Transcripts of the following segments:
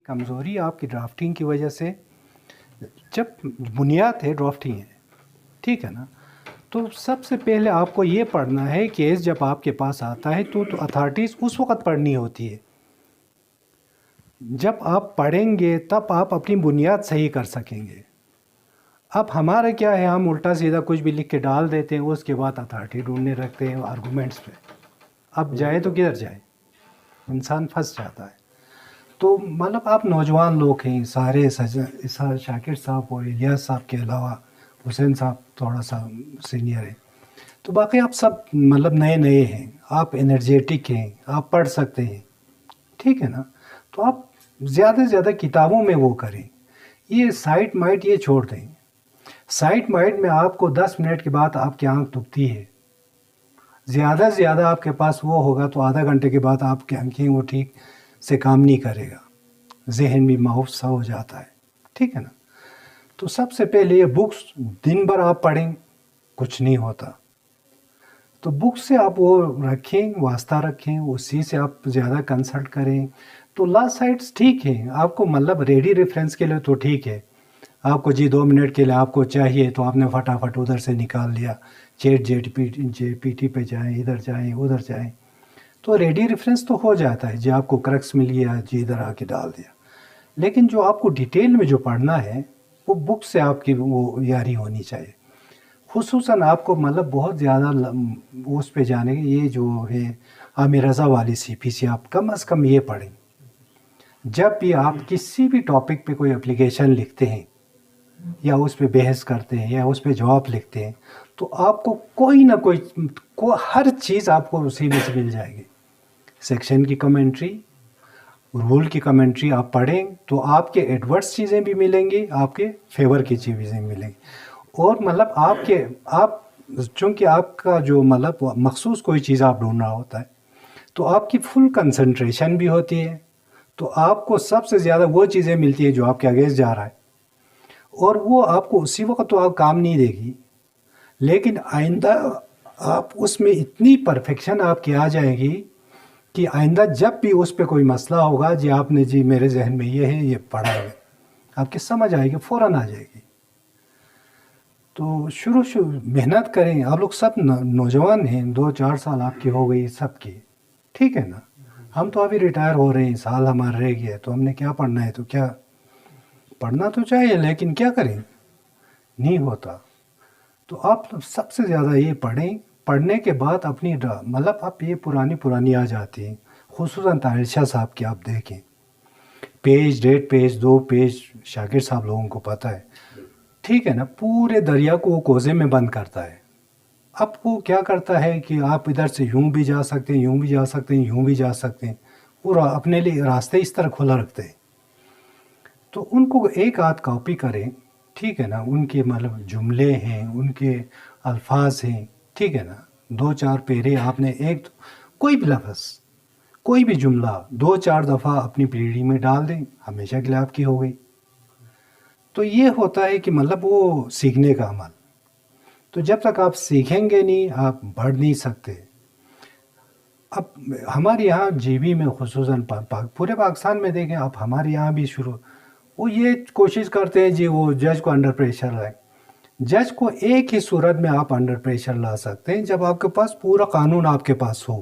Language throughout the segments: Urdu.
کمزوری آپ کی ڈرافٹنگ کی وجہ سے، جب بنیاد ہے ڈرافٹنگ ہے، ٹھیک ہے نا، تو سب سے پہلے آپ کو یہ پڑھنا ہے کیس جب آپ کے پاس آتا ہے تو اتھارٹیز اس وقت پڑھنی ہوتی ہے. جب آپ پڑھیں گے تب آپ اپنی بنیاد صحیح کر سکیں گے. اب ہمارا کیا ہے، ہم الٹا سیدھا کچھ بھی لکھ کے ڈال دیتے ہیں، اس کے بعد اتھارٹی ڈھونڈنے رکھتے ہیں آرگومنٹس پہ. اب جائے تو کدھر جائے، انسان پھنس جاتا ہے. تو مطلب آپ نوجوان لوگ ہیں سارے، شاکر صاحب اور الیاس صاحب کے علاوہ حسین صاحب تھوڑا سا سینئر ہیں، تو باقی آپ سب مطلب نئے ہیں، آپ انرجیٹک ہیں، آپ پڑھ سکتے ہیں، ٹھیک ہے نا. تو آپ زیادہ سے زیادہ کتابوں میں وہ کریں، یہ سائٹ مائٹ یہ چھوڑ دیں. سائٹ مائٹ میں آپ کو 10 منٹ کے بعد آپ کی آنکھ دکھتی ہے، زیادہ سے زیادہ آپ کے پاس وہ ہوگا تو آدھا گھنٹے کے بعد آپ کی آنکھیں وہ ٹھیک سے کام نہیں کرے گا، ذہن بھی محفوظ سا ہو جاتا ہے، ٹھیک ہے نا. تو سب سے پہلے یہ بکس دن بھر آپ پڑھیں کچھ نہیں ہوتا. تو بک سے آپ وہ رکھیں، واسطہ رکھیں، اسی سے آپ زیادہ کنسلٹ کریں. تو لا سائٹس ٹھیک ہیں آپ کو، مطلب ریڈی ریفرنس کے لیے تو ٹھیک ہے. آپ کو 2 منٹ کے لیے آپ کو چاہیے تو آپ نے فٹافٹ ادھر سے نکال لیا، چیٹ جے پی ٹی پہ جائیں، ادھر جائیں ادھر جائیں، تو ریڈی ریفرنس تو ہو جاتا ہے. جی آپ کو کرکس مل گیا، جی ادھر آ کے ڈال دیا. لیکن جو آپ کو ڈیٹیل میں جو پڑھنا ہے وہ بک سے آپ کی وہ یاری ہونی چاہیے. خصوصاً آپ کو مطلب بہت زیادہ اس پہ جانے گے، یہ جو ہے عامر رضا والی CPC آپ کم از کم یہ پڑھیں. جب بھی آپ کسی بھی ٹاپک پہ کوئی اپلیکیشن لکھتے ہیں یا اس پہ بحث کرتے ہیں یا اس پہ جواب لکھتے ہیں تو آپ کو کوئی نہ کوئی ہر چیز آپ کو اسی میں سے مل جائے گی. سیکشن کی کمنٹری، رول کی کمنٹری آپ پڑھیں تو آپ کے ایڈورس چیزیں بھی ملیں گی، آپ کے فیور کی چیزیں ملیں گی. اور مطلب آپ چونکہ آپ کا جو مطلب مخصوص کوئی چیز آپ ڈھونڈ رہا ہوتا ہے تو آپ کی فل کنسنٹریشن بھی ہوتی ہے، تو آپ کو سب سے زیادہ وہ چیزیں ملتی ہیں جو آپ کے اگینسٹ جا رہا ہے، اور وہ آپ کو اسی وقت تو آپ کام نہیں دے گی، لیکن آئندہ آپ اس میں اتنی پرفیکشن آپ کی آ جائے گی کہ آئندہ جب بھی اس پہ کوئی مسئلہ ہوگا، جی آپ نے جی میرے ذہن میں یہ ہے، یہ پڑھا ہے، آپ کی سمجھ آئے گی، فوراً آ جائے گی. تو شروع محنت کریں. آپ لوگ سب نوجوان ہیں، 2-4 سال آپ کی ہو گئی سب کی، ٹھیک ہے نا. ہم تو ابھی ریٹائر ہو رہے ہیں، سال ہمارا رہ گیا ہے، تو ہم نے کیا پڑھنا ہے، تو کیا پڑھنا تو چاہیے لیکن کیا کریں، نہیں ہوتا. تو آپ سب سے زیادہ یہ پڑھیں. پڑھنے کے بعد اپنی مطلب آپ یہ پرانی آ جاتی ہیں، خصوصاً طاہر شاہ صاحب کی آپ دیکھیں، پیج 1.5 پیج 2 پیج شاکر صاحب لوگوں کو پتہ ہے، ٹھیک ہے نا. پورے دریا کو وہ کوزے میں بند کرتا ہے. اب وہ کیا کرتا ہے کہ آپ ادھر سے یوں بھی جا سکتے ہیں، یوں بھی جا سکتے ہیں، یوں بھی جا سکتے ہیں، وہ اپنے لیے راستے اس طرح کھلا رکھتے ہیں. تو ان کو ایک آدھ کاپی کریں، ٹھیک ہے نا. ان کے مطلب جملے ہیں، ان کے الفاظ ہیں، ٹھیک ہے نا. 2-4 پیرے آپ نے کوئی بھی لفظ، کوئی بھی جملہ 2-4 دفعہ اپنی پیڑھی میں ڈال دیں، ہمیشہ کے لیے آپ کی ہو گئی. تو یہ ہوتا ہے کہ مطلب وہ سیکھنے کا عمل. تو جب تک آپ سیکھیں گے نہیں آپ بڑھ نہیں سکتے. اب ہمارے یہاں GB میں خصوصاً پورے پاکستان میں دیکھیں آپ، ہمارے یہاں بھی وہ یہ کوشش کرتے ہیں جی وہ جج کو انڈر پریشر لائیں. جج کو ایک ہی صورت میں آپ انڈر پریشر لا سکتے ہیں جب آپ کے پاس پورا قانون آپ کے پاس ہو.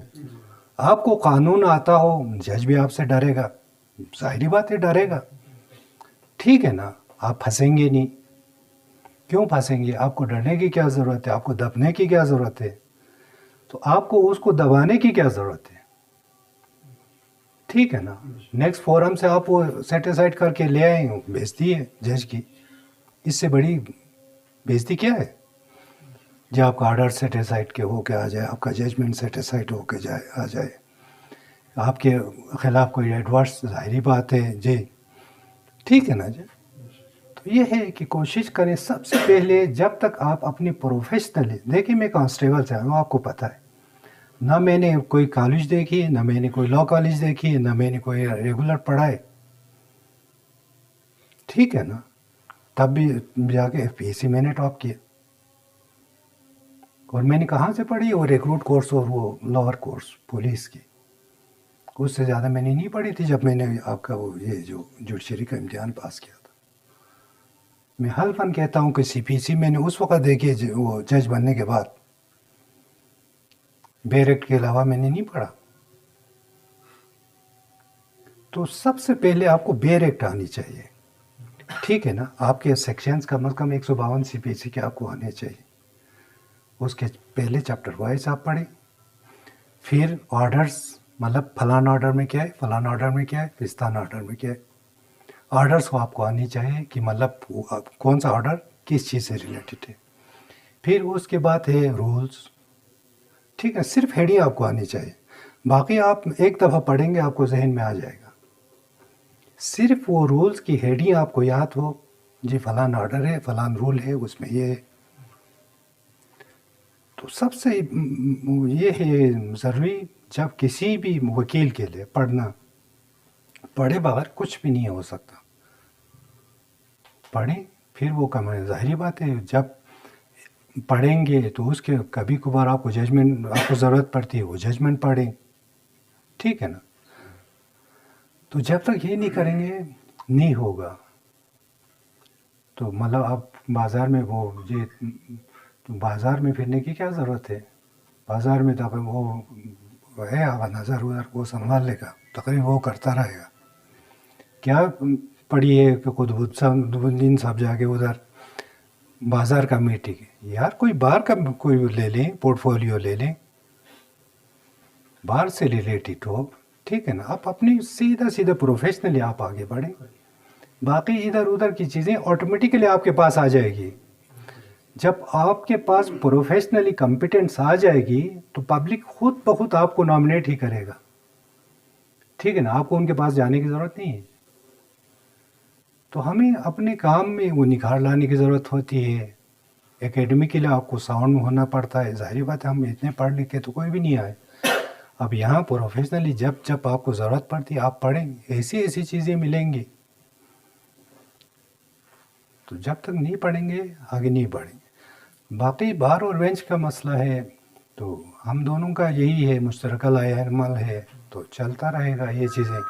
آپ کو قانون آتا ہو، جج بھی آپ سے ڈرے گا، ظاہری بات ہے ڈرے گا، ٹھیک ہے نا. آپ پھنسیں گے نہیں. کیوں پھنسیں گے؟ آپ کو ڈرنے کی کیا ضرورت ہے؟ آپ کو دبنے کی کیا ضرورت ہے؟ تو آپ کو اس کو دبانے کی کیا ضرورت ہے؟ ٹھیک ہے نا. نیکسٹ فورم سے آپ وہ سیٹیسائڈ کر کے لے آئیں، بےزتی ہے جج کی. اس سے بڑی بےزتی کیا ہے؟ جب آپ کا آرڈر سیٹیسائڈ کے ہو کے آ جائے، آپ کا ججمنٹ سیٹیسائڈ ہو کے آ جائے، آپ کے خلاف کوئی ایڈورس، ظاہری بات ہے جی، ٹھیک ہے نا جی. تو یہ ہے کہ کوشش کریں سب سے پہلے، جب تک آپ اپنی پروفیشنل، دیکھیں میں کانسٹیبل سے ہوں، آپ کو پتہ ہے، نہ میں نے کوئی کالج دیکھی ہے، نہ میں نے کوئی لا کالج دیکھی ہے، نہ میں نے کوئی ریگولر پڑھا ہے، ٹھیک ہے نا. تب بھی جا کے FPSC میں نے ٹاپ کیا. اور میں نے کہاں سے پڑھی؟ وہ ریکروٹ کورس اور وہ لوور کورس پولیس کی. اس سے زیادہ میں نے نہیں پڑھی تھی جب میں نے آپ کا وہ یہ جو جوڈیشری کا امتحان پاس کیا تھا. میں حلفاً کہتا ہوں کہ سی پی سی میں نے اس وقت دیکھی وہ جج بننے کے بعد، بیر ایکٹ کے علاوہ میں نے نہیں پڑھا. تو سب سے پہلے آپ کو بیر ایکٹ آنی چاہیے، ٹھیک ہے نا. آپ کے سیکشنز کم از کم 152 سی پی سی کے آپ کو آنے چاہیے. اس کے پہلے چیپٹر وائز آپ پڑھیں، پھر آرڈرز، مطلب فلاں آرڈر میں کیا ہے، فلاں آرڈر میں کیا ہے، فستان آرڈر میں کیا ہے. آرڈرز کو آپ کو آنی چاہیے کہ مطلب کون سا آرڈر کس چیز سے ریلیٹڈ ہے. پھر اس کے بعد ہے رولز، ٹھیک ہے. صرف ہیڈنگ آپ کو آنی چاہیے، باقی آپ ایک دفعہ پڑھیں گے آپ کو ذہن میں آ جائے گا. صرف وہ رولز کی ہیڈنگ آپ کو یاد ہو، جی فلاں آرڈر ہے، فلاں رول ہے، اس میں یہ ہے. تو سب سے یہ ہے ضروری جب کسی بھی وکیل کے لیے پڑھنا، پڑھے بغیر کچھ بھی نہیں ہو سکتا. پڑھیں، پھر وہ ظاہری بات ہے جب پڑھیں گے تو اس کے کبھی کبھار آپ کو ججمنٹ آپ کو ضرورت پڑتی ہے، وہ ججمنٹ پڑھیں، ٹھیک ہے نا. تو جب تک یہ نہیں کریں گے نہیں ہوگا. تو مطلب آپ بازار میں وہ یہ بازار میں پھرنے کی کیا ضرورت ہے. بازار میں تو وہ ہے آپ نظر ادھر وہ سنبھال لے گا، تقریباً وہ کرتا رہے گا. کیا پڑھی ہے کہ قطب الدین صاحب جا کے ادھر بازار کا میٹنگ ہے یار، کوئی باہر کا کوئی لے لیں، پورٹ فولیو لے لیں باہر سے ریلیٹڈ ہو، ٹھیک ہے نا. آپ اپنی سیدھا پروفیشنلی آپ آگے بڑھیں، باقی ادھر ادھر کی چیزیں آٹومیٹیکلی آپ کے پاس آ جائے گی. جب آپ کے پاس پروفیشنلی کمپیٹنس آ جائے گی تو پبلک خود بخود آپ کو نامنیٹ ہی کرے گا، ٹھیک ہے نا. آپ کو ان کے پاس جانے کی ضرورت نہیں ہے. تو ہمیں اپنے کام میں وہ نکھار لانے کی ضرورت ہوتی ہے. اکیڈمی کے لیے آپ کو ساؤنڈ ہونا پڑتا ہے، ظاہری بات ہے ہم اتنے پڑھ لکھ کے تو کوئی بھی نہیں آئے. اب یہاں پروفیشنلی جب آپ کو ضرورت پڑتی ہے آپ پڑھیں، ایسی چیزیں ملیں گی. تو جب تک نہیں پڑھیں گے آگے نہیں بڑھیں گے. باقی بار اور بینچ کا مسئلہ ہے تو ہم دونوں کا یہی ہے، مشترکہ عمل ہے تو چلتا رہے گا یہ چیزیں،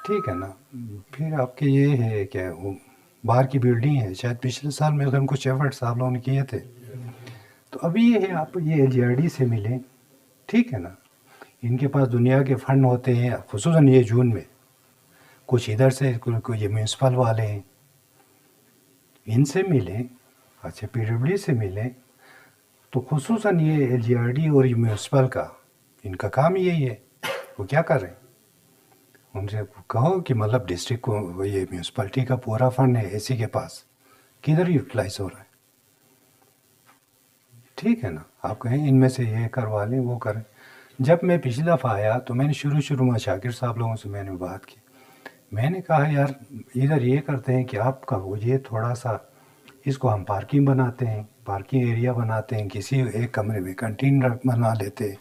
ٹھیک ہے نا. پھر آپ کے یہ ہے کہ وہ باہر کی بلڈنگ ہے، شاید پچھلے سال میں ہم کچھ ایفرٹس آپ لوگوں نے کیے تھے. تو ابھی یہ ہے آپ یہ LGRD سے ملیں، ٹھیک ہے نا. ان کے پاس دنیا کے فنڈ ہوتے ہیں، خصوصاً یہ جون میں کچھ ادھر سے یہ میونسپل والے ہیں، ان سے ملیں. اچھا PWD سے ملیں. تو خصوصاً یہ LGRD اور یہ میونسپل کا ان کا کام یہی ہے، وہ کیا کر رہے ہیں ان سے کہو کہ مطلب ڈسٹرکٹ کو یہ میونسپلٹی کا پورا فنڈ ہے AC کے پاس، کدھر یوٹیلائز ہو رہا ہے، ٹھیک ہے نا. آپ کہیں ان میں سے یہ کروا لیں وہ کریں. جب میں پچھلی دفعہ آیا تو میں نے شروع میں شاکر صاحب لوگوں سے میں نے بات کی. میں نے کہا یار ادھر یہ کرتے ہیں کہ آپ کا وہ یہ تھوڑا سا اس کو ہم پارکنگ بناتے ہیں، پارکنگ ایریا بناتے ہیں، کسی ایک کمرے میں کنٹین بنا لیتے ہیں.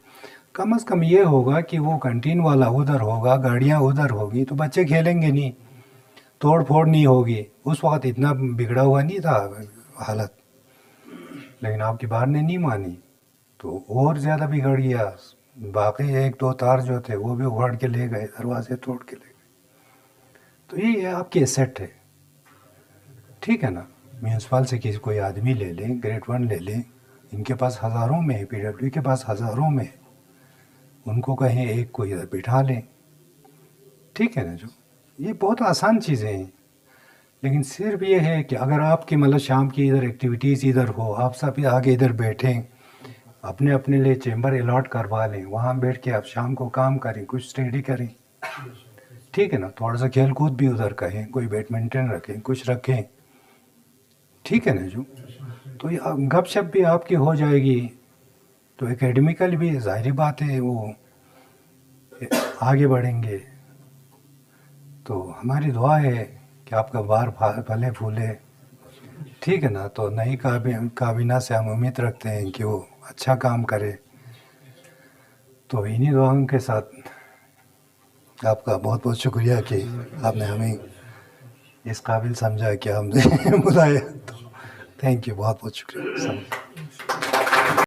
کم از کم یہ ہوگا کہ وہ کنٹین والا ادھر ہوگا، گاڑیاں ادھر ہوگی تو بچے کھیلیں گے نہیں، توڑ پھوڑ نہیں ہوگی. اس وقت اتنا بگڑا ہوا نہیں تھا حالت، لیکن آپ کی بات نے نہیں مانی تو اور زیادہ بگڑ گیا. باقی 1-2 تار جو تھے وہ بھی اکھاڑ کے لے گئے، دروازے توڑ کے لے گئے. تو یہ آپ کی ایسٹ ہے، ٹھیک ہے نا. میونسپل سے کسی کوئی آدمی لے لیں، گریڈ 1 لے لیں، ان کے پاس ہزاروں میں ہے، PWD کے پاس ہزاروں میں ہے، ان کو کہیں ایک کو ادھر بٹھا لیں، ٹھیک ہے نا. جو یہ بہت آسان چیزیں ہیں، لیکن صرف یہ ہے کہ اگر آپ کی مطلب شام کی ادھر ایکٹیویٹیز ادھر ہو، آپ سب آگے ادھر بیٹھیں، اپنے لیے چیمبر الاٹ کروا لیں، وہاں بیٹھ کے آپ شام کو کام کریں، کچھ اسٹڈی کریں، ٹھیک ہے نا. تھوڑا سا کھیل کود بھی ادھر کہیں، کوئی بیڈمنٹن رکھیں، کچھ رکھیں، ٹھیک ہے نا. جو تو یہ گپ شپ بھی آپ کی ہو جائے گی. تو اکیڈمیکل بھی ظاہری بات ہے وہ آگے بڑھیں گے. تو ہماری دعا ہے کہ آپ کا بار پھلے پھولے، ٹھیک ہے نا. تو نئی کابینہ سے ہم امید رکھتے ہیں کہ وہ اچھا کام کرے. تو انہی دعاؤں کے ساتھ آپ کا بہت بہت شکریہ کہ آپ نے ہمیں اس قابل سمجھا کہ ہم نے بلایا. تو تھینک یو، بہت بہت شکریہ.